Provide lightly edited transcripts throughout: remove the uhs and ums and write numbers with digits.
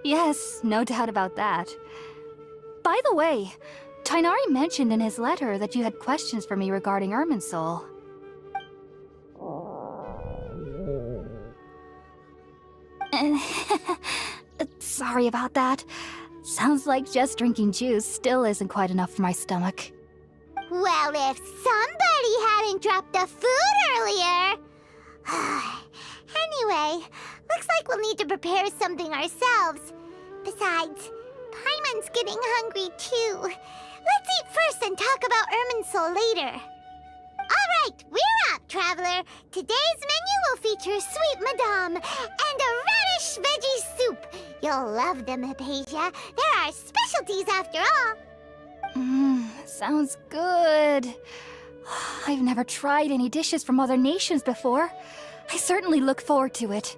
Yes, no doubt about that. By the way, Tainari mentioned in his letter that you had questions for me regarding Irminsul. Sorry about that. Sounds like just drinking juice still isn't quite enough for my stomach. Well, if somebody hadn't dropped the food earlier... Anyway, looks like we'll need to prepare something ourselves. Besides, Paimon's getting hungry too. Let's eat first and talk about Irminsul later. Alright, we're up, traveler. Today's menu will feature sweet madame and a radish veggie soup. You'll love them, Hypatia. They're our specialties after all. Sounds good. I've never tried any dishes from other nations before. I certainly look forward to it.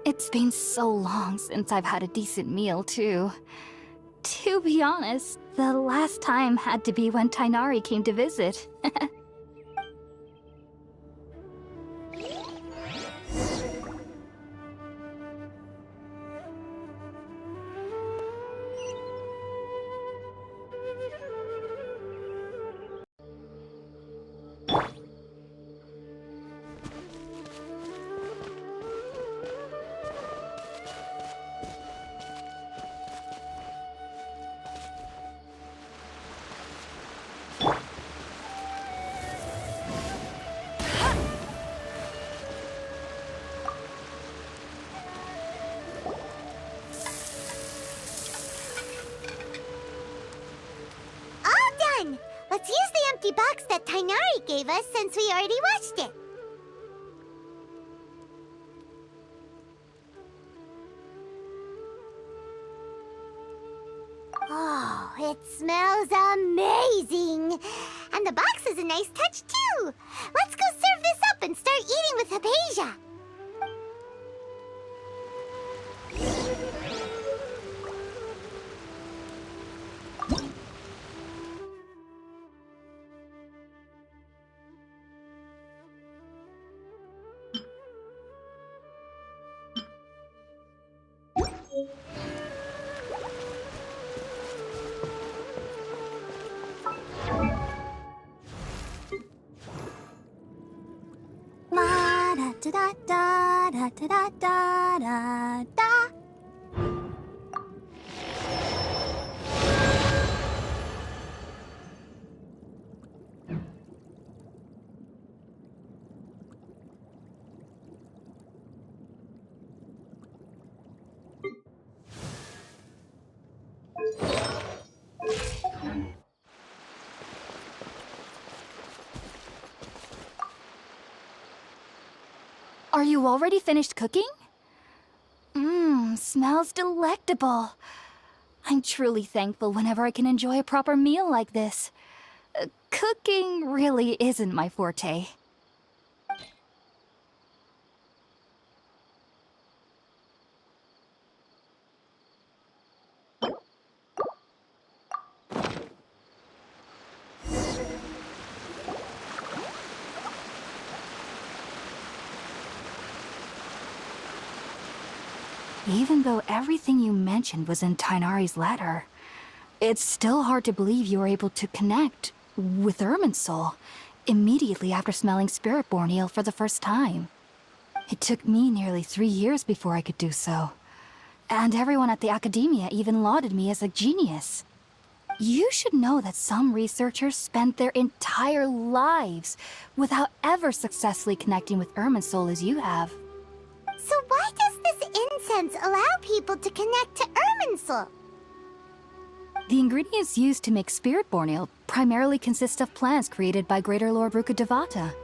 It's been so long since I've had a decent meal, too. To be honest, the last time had to be when Tainari came to visit. Let's use the empty box that Tainari gave us since we already washed it. Oh, it smells amazing! And the box is a nice touch, too! Let's go serve this up and start eating with Hypatia! Da da da da da da da da. Are you already finished cooking? Smells delectable. I'm truly thankful whenever I can enjoy a proper meal like this. Cooking really isn't my forte. Even though everything you mentioned was in Tainari's letter, it's still hard to believe you were able to connect with Irminsul immediately after smelling Spirit-born eel for the first time. It took me nearly 3 years before I could do so. And everyone at the academia even lauded me as a genius. You should know that some researchers spend their entire lives without ever successfully connecting with Irminsul as you have. So why does this incense allow people to connect to Irminsul? The ingredients used to make Spirit-born ale primarily consist of plants created by Greater Lord Rukkhadevata.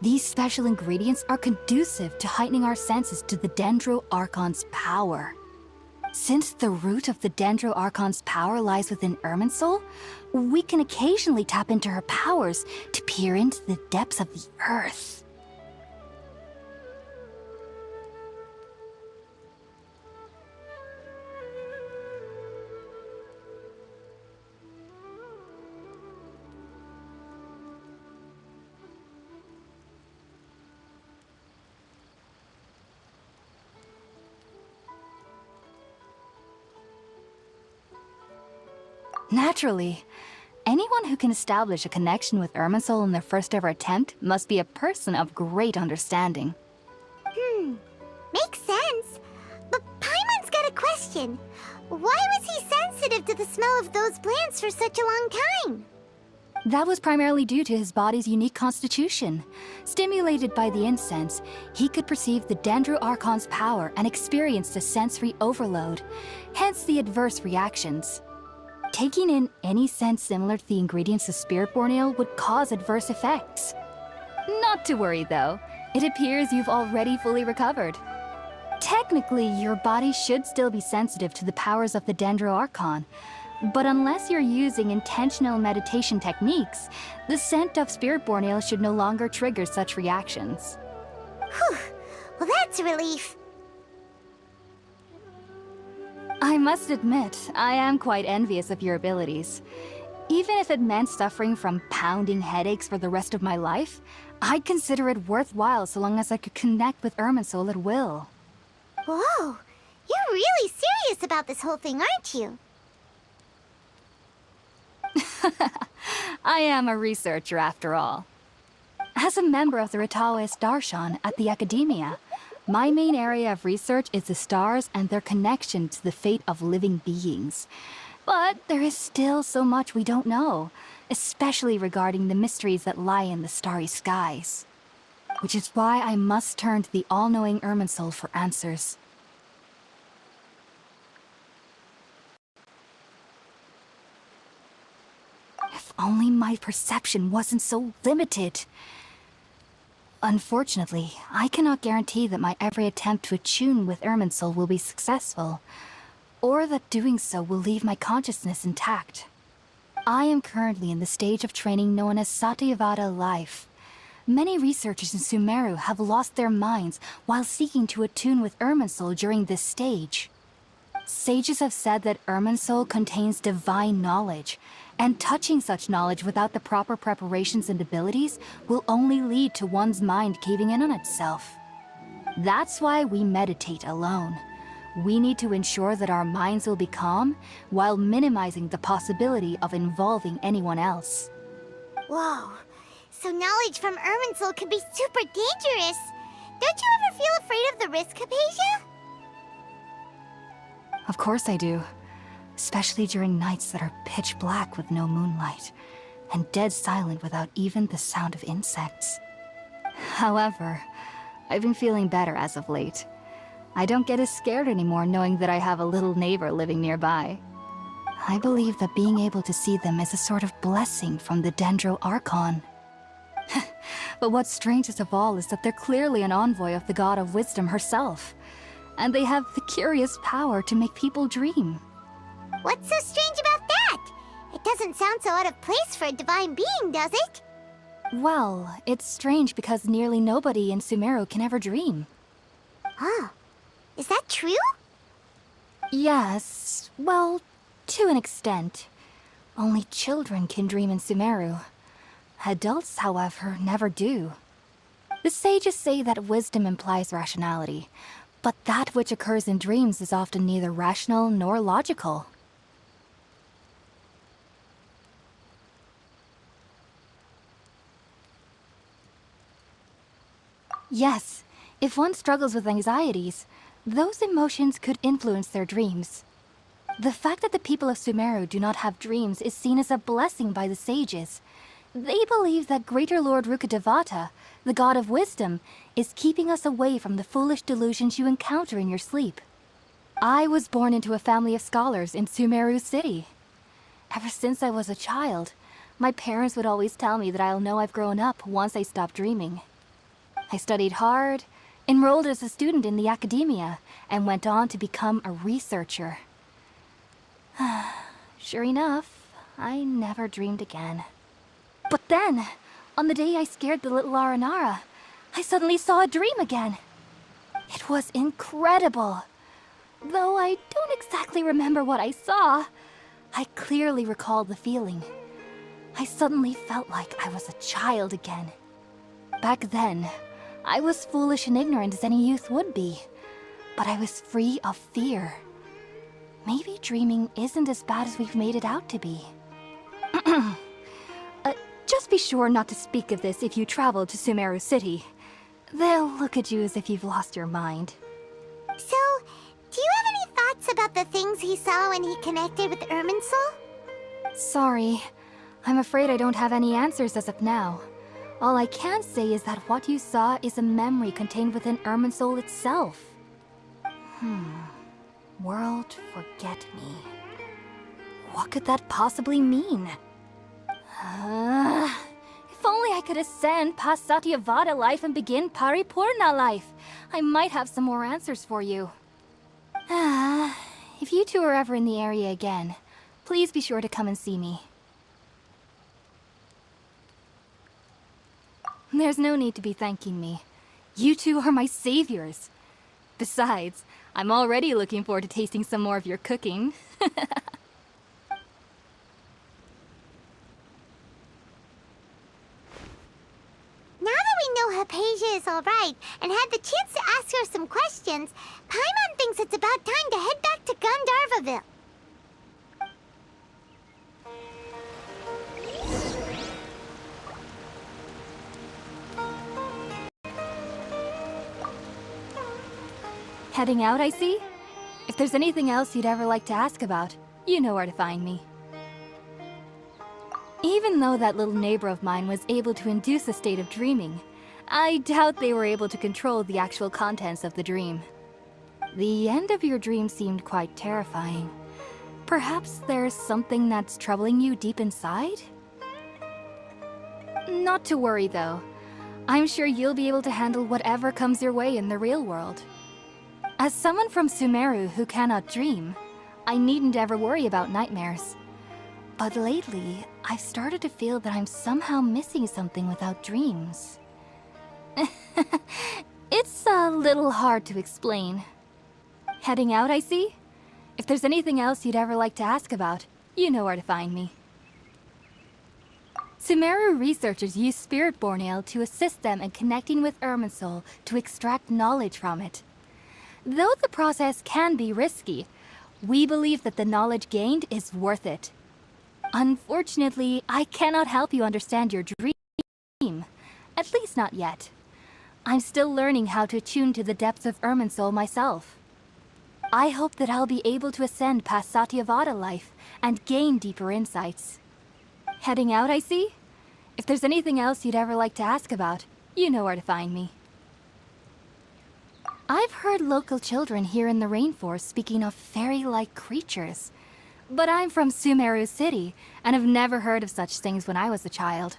These special ingredients are conducive to heightening our senses to the Dendro Archon's power. Since the root of the Dendro Archon's power lies within Irminsul, we can occasionally tap into her powers to peer into the depths of the earth. Naturally. Anyone who can establish a connection with Irminsul in their first ever attempt must be a person of great understanding. Makes sense. But Paimon's got a question. Why was he sensitive to the smell of those plants for such a long time? That was primarily due to his body's unique constitution. Stimulated by the incense, he could perceive the Dendro-Archon's power and experienced a sensory overload, hence the adverse reactions. Taking in any scent similar to the ingredients of Spirit-born ale would cause adverse effects. Not to worry though, it appears you've already fully recovered. Technically, your body should still be sensitive to the powers of the Dendro-Archon, but unless you're using intentional meditation techniques, the scent of Spirit-born ale should no longer trigger such reactions. Whew. Well, that's a relief. I must admit, I am quite envious of your abilities. Even if it meant suffering from pounding headaches for the rest of my life, I'd consider it worthwhile so long as I could connect with Irminsul at will. Whoa, you're really serious about this whole thing, aren't you? I am a researcher after all. As a member of the Ritaoist Darshan at the Academia, my main area of research is the stars and their connection to the fate of living beings. But there is still so much we don't know, especially regarding the mysteries that lie in the starry skies. Which is why I must turn to the all-knowing Irminsul for answers. If only my perception wasn't so limited. Unfortunately, I cannot guarantee that my every attempt to attune with Irminsul will be successful, or that doing so will leave my consciousness intact. I am currently in the stage of training known as Satyavada life. Many researchers in Sumeru have lost their minds while seeking to attune with Irminsul during this stage. Sages have said that Irminsul contains divine knowledge, and touching such knowledge without the proper preparations and abilities will only lead to one's mind caving in on itself. That's why we meditate alone. We need to ensure that our minds will be calm while minimizing the possibility of involving anyone else. Whoa, so knowledge from Irminsul can be super dangerous. Don't you ever feel afraid of the risk, Hypatia? Of course I do. Especially during nights that are pitch black with no moonlight, and dead silent without even the sound of insects. However, I've been feeling better as of late. I don't get as scared anymore knowing that I have a little neighbor living nearby. I believe that being able to see them is a sort of blessing from the Dendro-Archon. But what's strangest of all is that they're clearly an envoy of the god of wisdom herself, and they have the curious power to make people dream. What's so strange about that? It doesn't sound so out of place for a divine being, does it? Well, it's strange because nearly nobody in Sumeru can ever dream. Oh, is that true? Yes, well, to an extent. Only children can dream in Sumeru. Adults, however, never do. The sages say that wisdom implies rationality, but that which occurs in dreams is often neither rational nor logical. Yes, if one struggles with anxieties, those emotions could influence their dreams. The fact that the people of Sumeru do not have dreams is seen as a blessing by the sages. They believe that Greater Lord Rukkhadevata, the god of wisdom, is keeping us away from the foolish delusions you encounter in your sleep. I was born into a family of scholars in Sumeru City. Ever since I was a child, my parents would always tell me that I'll know I've grown up once I stop dreaming. I studied hard, enrolled as a student in the Academia, and went on to become a researcher. Sure enough, I never dreamed again. But then, on the day I scared the little Aranara, I suddenly saw a dream again. It was incredible. Though I don't exactly remember what I saw, I clearly recall the feeling. I suddenly felt like I was a child again. Back then, I was foolish and ignorant as any youth would be, but I was free of fear. maybe dreaming isn't as bad as we've made it out to be. Just be sure not to speak of this if you travel to Sumeru City. They'll look at you as if you've lost your mind. So, do you have any thoughts about the things he saw when he connected with Irminsul? Sorry. I'm afraid I don't have any answers as of now. All I can say is that what you saw is a memory contained within Irminsul itself. World forget me. What could that possibly mean? If only I could ascend past Satyavada life and begin Paripurna life. I might have some more answers for you. If you two are ever in the area again, please be sure to come and see me. There's no need to be thanking me. You two are my saviors. Besides, I'm already looking forward to tasting some more of your cooking. Now that we know Hypatia is alright and had the chance to ask her some questions, Paimon thinks it's about time to head back to Gandharvaville. Heading out, I see? If there's anything else you'd ever like to ask about, you know where to find me. Even though that little neighbor of mine was able to induce a state of dreaming, I doubt they were able to control the actual contents of the dream. The end of your dream seemed quite terrifying. Perhaps there's something that's troubling you deep inside? Not to worry, though. I'm sure you'll be able to handle whatever comes your way in the real world. As someone from Sumeru who cannot dream, I needn't ever worry about nightmares. But lately, I've started to feel that I'm somehow missing something without dreams. It's a little hard to explain. Heading out, I see? If there's anything else you'd ever like to ask about, you know where to find me. Sumeru researchers use Spirit-born ale to assist them in connecting with Irminsul to extract knowledge from it. Though the process can be risky, we believe that the knowledge gained is worth it. Unfortunately, I cannot help you understand your dream. At least not yet. I'm still learning how to attune to the depths of Irminsul myself. I hope that I'll be able to ascend past Satyavada life and gain deeper insights. Heading out, I see? If there's anything else you'd ever like to ask about, you know where to find me. I've heard local children here in the rainforest speaking of fairy-like creatures. But I'm from Sumeru City, and have never heard of such things when I was a child.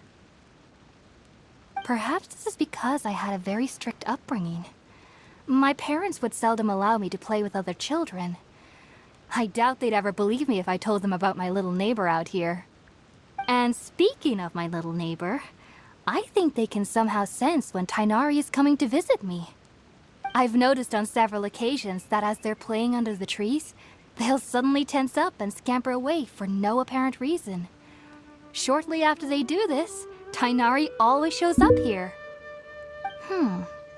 Perhaps this is because I had a very strict upbringing. My parents would seldom allow me to play with other children. I doubt they'd ever believe me if I told them about my little neighbor out here. And speaking of my little neighbor, I think they can somehow sense when Tighnari is coming to visit me. I've noticed on several occasions that as they're playing under the trees, they'll suddenly tense up and scamper away for no apparent reason. Shortly after they do this, Tighnari always shows up here.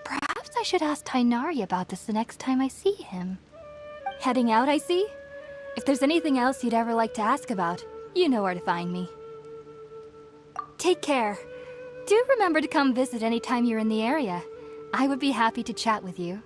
Perhaps I should ask Tighnari about this the next time I see him. Heading out, I see? If there's anything else you'd ever like to ask about, you know where to find me. Take care. Do remember to come visit anytime you're in the area. I would be happy to chat with you.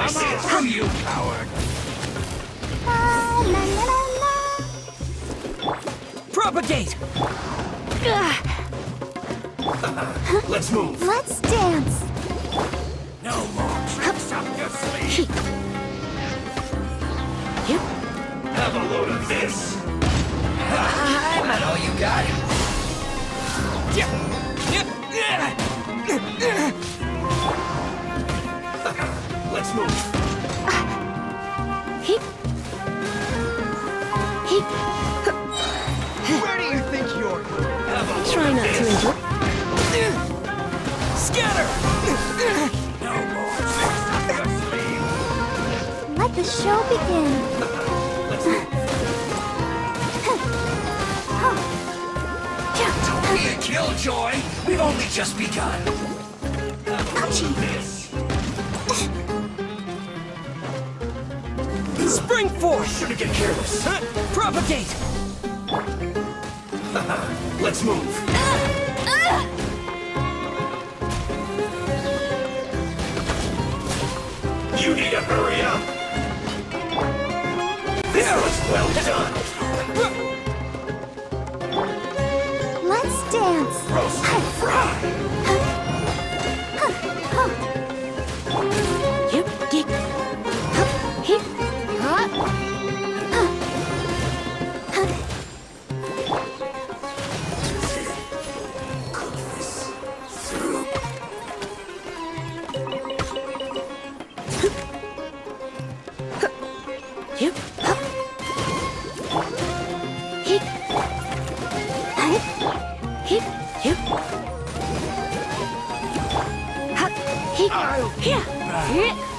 This is for you, coward. La, la, la, la. Propagate! Let's move. Let's dance. No more tricks up your sleeve. Yep. Have a load of this. I'm I know you got it. Let's move. Heep. Heep. Where do you think you're? Have a load Try of not to this. injure. Scatter! No more tricks up your sleeve. Let the show begin. Let's move. Don't be a killjoy. We've only just begun. Have a load of this. Spring force! Shouldn't get careless. Propagate! Let's move. You need to hurry up. This was well done. Let's dance. Roast and fry. Yep. Geek. Hup. Heep. Cook this through. Yep. Hup. Heep. Heep. Yep. Hup. Heep. Here. Here.